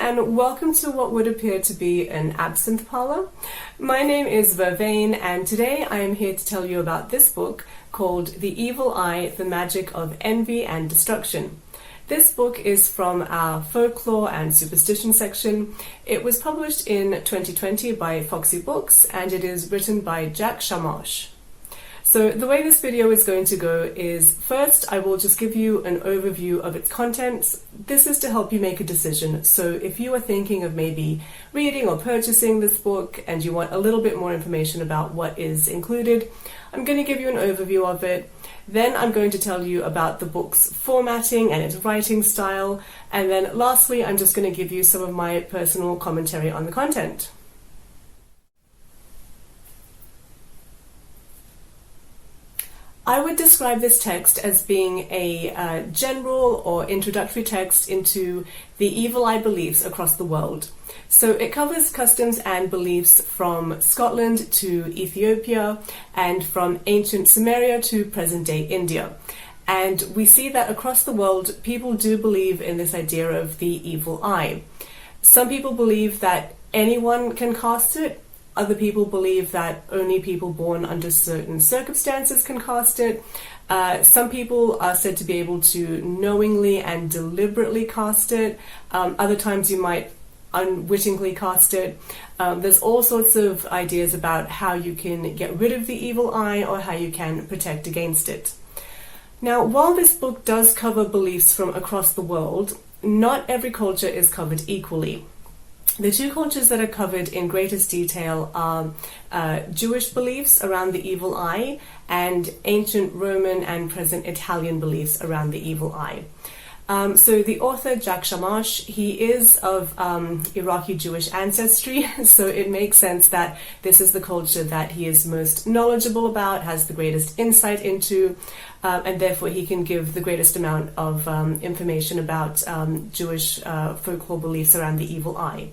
and welcome to what would appear to be an absinthe parlor. My name is Vervain, and today I am here to tell you about this book called The Evil Eye, The Magic of Envy and Destruction. This book is from our folklore and superstition section. It was published in 2020 by Foxy Books, and it is written by Jack Shamash. So the way this video is going to go is, first I will just give you an overview of its contents. This is to help you make a decision. So if you are thinking of maybe reading or purchasing this book and you want a little bit more information about what is included, I'm going to give you an overview of it. Then I'm going to tell you about the book's formatting and its writing style. And then lastly, I'm just going to give you some of my personal commentary on the content. I would describe this text as being a general or introductory text into the evil eye beliefs across the world. So it covers customs and beliefs from Scotland to Ethiopia and from ancient Sumeria to present-day India. And we see that across the world, people do believe in this idea of the evil eye. Some people believe that anyone can cast it. Other people believe that only people born under certain circumstances can cast it. Some people are said to be able to knowingly and deliberately cast it. Other times you might unwittingly cast it. There's all sorts of ideas about how you can get rid of the evil eye or how you can protect against it. Now, while this book does cover beliefs from across the world, not every culture is covered equally. The two cultures that are covered in greatest detail are Jewish beliefs around the evil eye and ancient Roman and present Italian beliefs around the evil eye. So the author, Jack Shamash, he is of Iraqi Jewish ancestry, so it makes sense that this is the culture that he is most knowledgeable about, has the greatest insight into, and therefore he can give the greatest amount of information about Jewish folklore beliefs around the evil eye.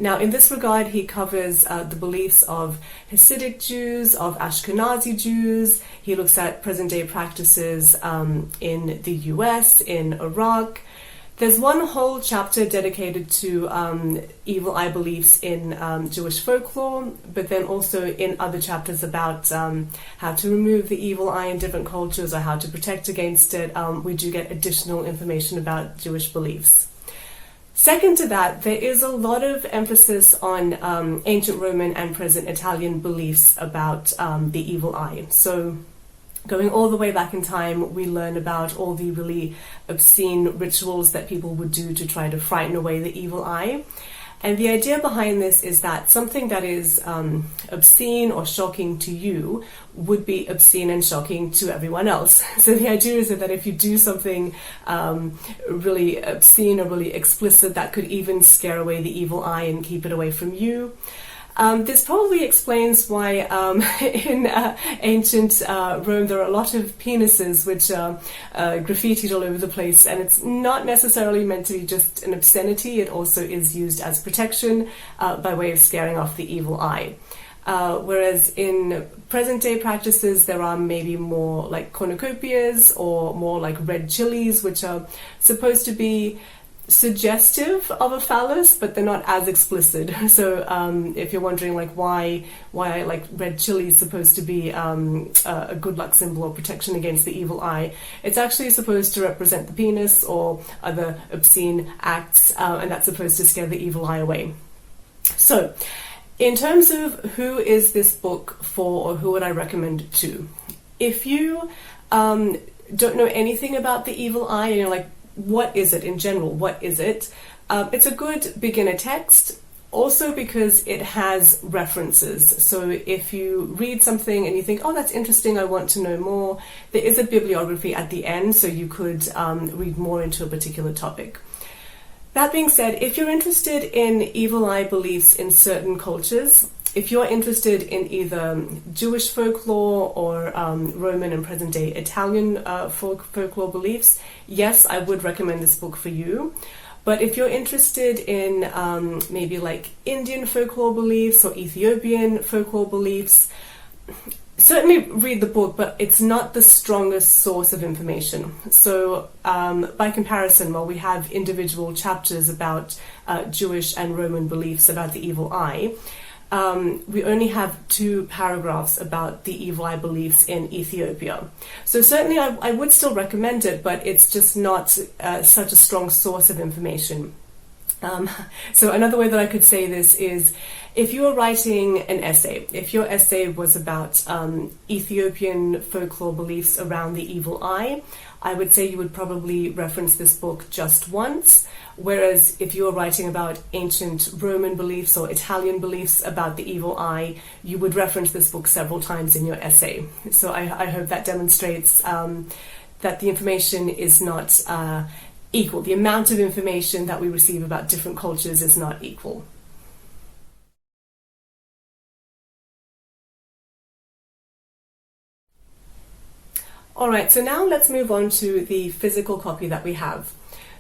Now, in this regard, he covers the beliefs of Hasidic Jews, of Ashkenazi Jews. He looks at present-day practices in the US, in Iraq. There's one whole chapter dedicated to evil eye beliefs in Jewish folklore, but then also in other chapters about how to remove the evil eye in different cultures or how to protect against it. We do get additional information about Jewish beliefs. Second to that, there is a lot of emphasis on ancient Roman and present Italian beliefs about the evil eye. So going all the way back in time, we learn about all the really obscene rituals that people would do to try to frighten away the evil eye. And the idea behind this is that something that is obscene or shocking to you would be obscene and shocking to everyone else. So the idea is that if you do something really obscene or really explicit, that could even scare away the evil eye and keep it away from you. This probably explains why in ancient Rome there are a lot of penises which are graffitied all over the place, and it's not necessarily meant to be just an obscenity. It also is used as protection by way of scaring off the evil eye. Whereas in present-day practices there are maybe more like cornucopias or more like red chilies, which are supposed to be suggestive of a phallus, but they're not as explicit. So if you're wondering like why like red chili is supposed to be a good luck symbol or protection against the evil eye, it's actually supposed to represent the penis or other obscene acts, and that's supposed to scare the evil eye away. So in terms of who is this book for, or who would I recommend it to? If you don't know anything about the evil eye and you're like, what is it in general? What is it? It's a good beginner text, also because it has references. So if you read something and you think, oh, that's interesting, I want to know more, there is a bibliography at the end, so you could read more into a particular topic. That being said, if you're interested in evil eye beliefs in certain cultures, if you're interested in either Jewish folklore or Roman and present-day Italian folklore beliefs, yes, I would recommend this book for you. But if you're interested in maybe like Indian folklore beliefs or Ethiopian folklore beliefs, certainly read the book, but it's not the strongest source of information. So by comparison, while we have individual chapters about Jewish and Roman beliefs about the evil eye, we only have 2 paragraphs about the evil eye beliefs in Ethiopia. So certainly I would still recommend it, but it's just not such a strong source of information. So another way that I could say this is, if you are writing an essay, if your essay was about Ethiopian folklore beliefs around the evil eye, I would say you would probably reference this book just once. Whereas if you're writing about ancient Roman beliefs or Italian beliefs about the evil eye, you would reference this book several times in your essay. So I hope that demonstrates that the information is not equal. The amount of information that we receive about different cultures is not equal. Alright, so now let's move on to the physical copy that we have.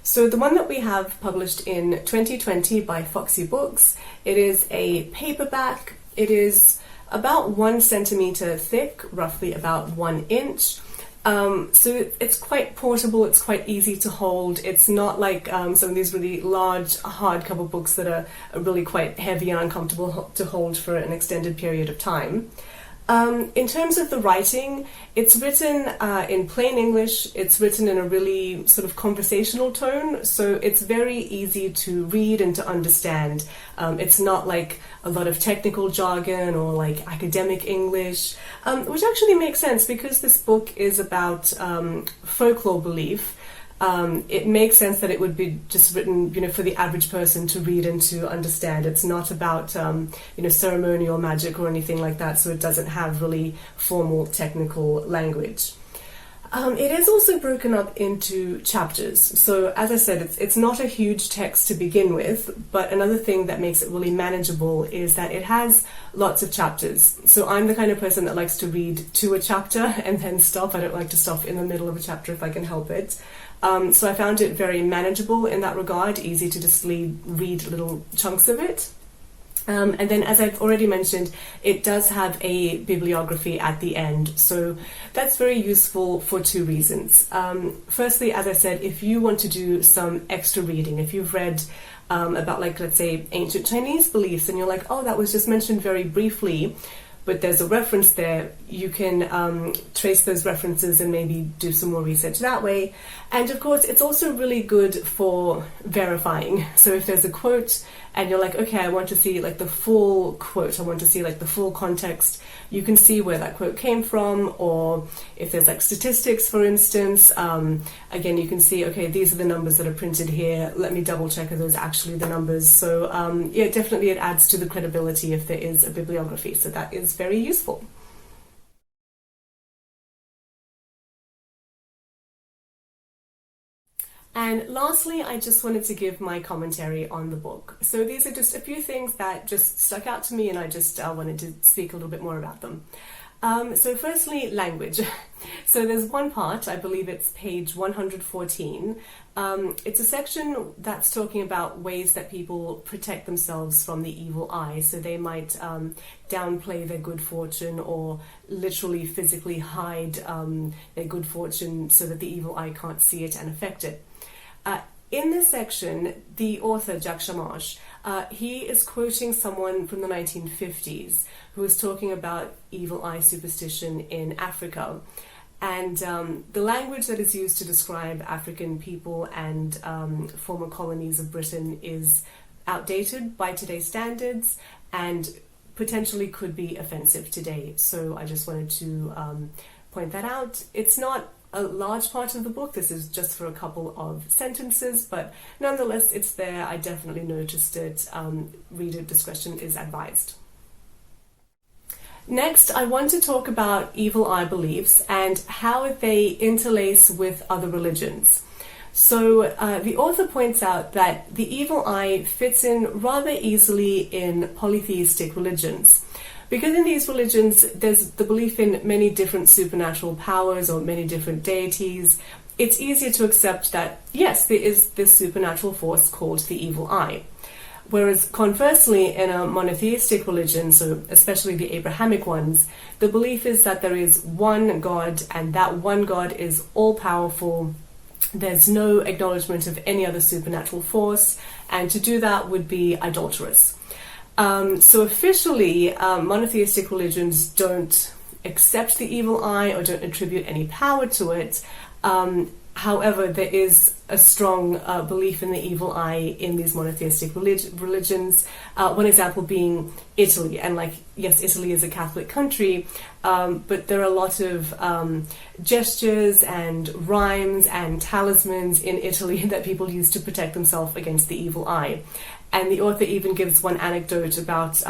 So the one that we have published in 2020 by Foxy Books, it is a paperback. It is about 1 centimeter thick, roughly about 1 inch. So it's quite portable, it's quite easy to hold. It's not like some of these really large hardcover books that are really quite heavy and uncomfortable to hold for an extended period of time. In terms of the writing, it's written in plain English. It's written in a really sort of conversational tone, so it's very easy to read and to understand. It's not like a lot of technical jargon or like academic English, which actually makes sense because this book is about folklore belief. It makes sense that it would be just written, for the average person to read and to understand. It's not about, ceremonial magic or anything like that, so it doesn't have really formal technical language. It is also broken up into chapters. So as I said, it's not a huge text to begin with, but another thing that makes it really manageable is that it has lots of chapters. So I'm the kind of person that likes to read to a chapter and then stop. I don't like to stop in the middle of a chapter if I can help it. So I found it very manageable in that regard, easy to just read little chunks of it. And then, as I've already mentioned, it does have a bibliography at the end, so that's very useful for 2 reasons. Firstly, as I said, if you want to do some extra reading, if you've read about, like, let's say, ancient Chinese beliefs, and you're like, oh, that was just mentioned very briefly, but there's a reference there, you can trace those references and maybe do some more research that way. And of course, it's also really good for verifying. So if there's a quote and you're like, okay, I want to see like the full quote, I want to see like the full context, you can see where that quote came from. Or if there's like statistics, for instance, again, you can see, okay, these are the numbers that are printed here. Let me double check, are those actually the numbers? So yeah, definitely it adds to the credibility if there is a bibliography. So that is very useful. And lastly, I just wanted to give my commentary on the book. So these are just a few things that just stuck out to me, and I just wanted to speak a little bit more about them. So firstly, language. So there's one part, I believe it's page 114. It's a section that's talking about ways that people protect themselves from the evil eye. So they might downplay their good fortune or literally physically hide their good fortune so that the evil eye can't see it and affect it. In this section, the author, Jack Shamash, he is quoting someone from the 1950s who was talking about evil eye superstition in Africa. And the language that is used to describe African people and former colonies of Britain is outdated by today's standards and potentially could be offensive today. So I just wanted to point that out. It's not a large part of the book. This is just for a couple of sentences, but nonetheless, it's there. I definitely noticed it. Reader discretion is advised. Next, I want to talk about evil eye beliefs and how they interlace with other religions. So the author points out that the evil eye fits in rather easily in polytheistic religions. Because in these religions, there's the belief in many different supernatural powers or many different deities. It's easier to accept that, yes, there is this supernatural force called the evil eye. Whereas conversely, in a monotheistic religion, so especially the Abrahamic ones, the belief is that there is one God, and that one God is all-powerful. There's no acknowledgement of any other supernatural force, and to do that would be idolatrous. So officially, monotheistic religions don't accept the evil eye or don't attribute any power to it. However, there is a strong belief in the evil eye in these monotheistic religions. One example being Italy. And yes, Italy is a Catholic country, but there are a lot of gestures and rhymes and talismans in Italy that people use to protect themselves against the evil eye. And the author even gives one anecdote about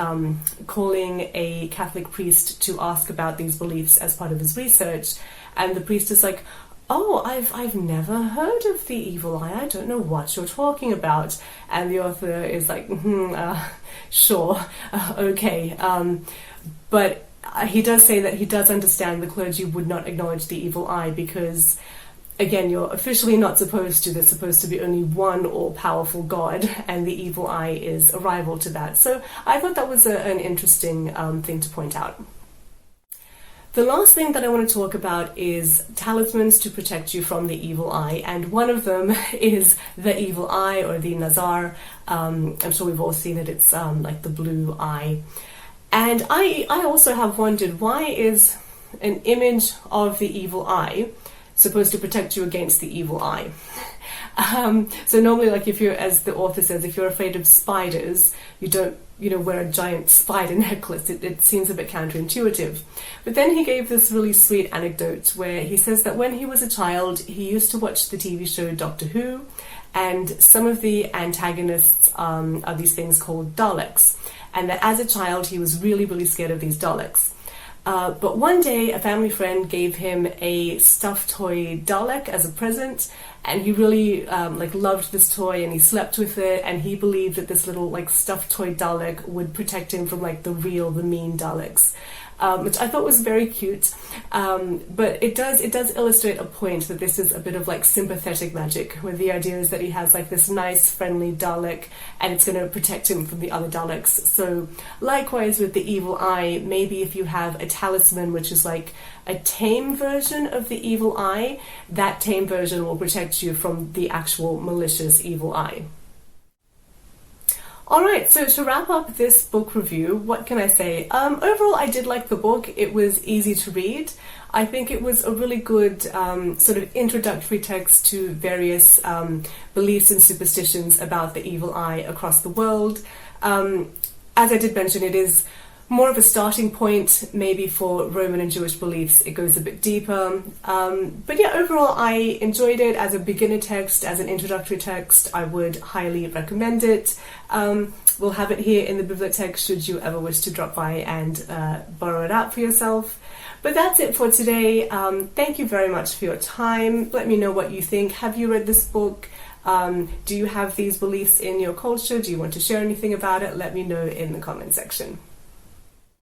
calling a Catholic priest to ask about these beliefs as part of his research. And the priest is like, "Oh, I've never heard of the evil eye. I don't know what you're talking about." And the author is like, "Sure, okay." But he does say that he does understand the clergy would not acknowledge the evil eye because, again, you're officially not supposed to. There's supposed to be only one all-powerful God, and the evil eye is a rival to that. So I thought that was an interesting thing to point out. The last thing that I want to talk about is talismans to protect you from the evil eye, and one of them is the evil eye, or the Nazar. I'm sure we've all seen it. It's like the blue eye. And I also have wondered, why is an image of the evil eye supposed to protect you against the evil eye? So normally, if you're, as the author says, if you're afraid of spiders, you don't wear a giant spider necklace. It seems a bit counterintuitive. But then he gave this really sweet anecdote where he says that when he was a child, he used to watch the TV show Doctor Who, and some of the antagonists are these things called Daleks. And that as a child, he was really, really scared of these Daleks. But one day, a family friend gave him a stuffed toy Dalek as a present, and he really loved this toy, and he slept with it, and he believed that this little stuffed toy Dalek would protect him from the mean Daleks. Which I thought was very cute, but it does illustrate a point that this is a bit of sympathetic magic, where the idea is that he has this nice friendly Dalek, and it's going to protect him from the other Daleks. So likewise with the evil eye, maybe if you have a talisman which is a tame version of the evil eye, that tame version will protect you from the actual malicious evil eye. Alright, so to wrap up this book review, what can I say? Overall, I did like the book. It was easy to read. I think it was a really good sort of introductory text to various beliefs and superstitions about the evil eye across the world. As I did mention, it is more of a starting point, maybe for Roman and Jewish beliefs. It goes a bit deeper. But yeah, overall, I enjoyed it as a beginner text, as an introductory text. I would highly recommend it. We'll have it here in the Bibliotek should you ever wish to drop by and borrow it out for yourself. But that's it for today. Thank you very much for your time. Let me know what you think. Have you read this book? Do you have these beliefs in your culture? Do you want to share anything about it? Let me know in the comment section.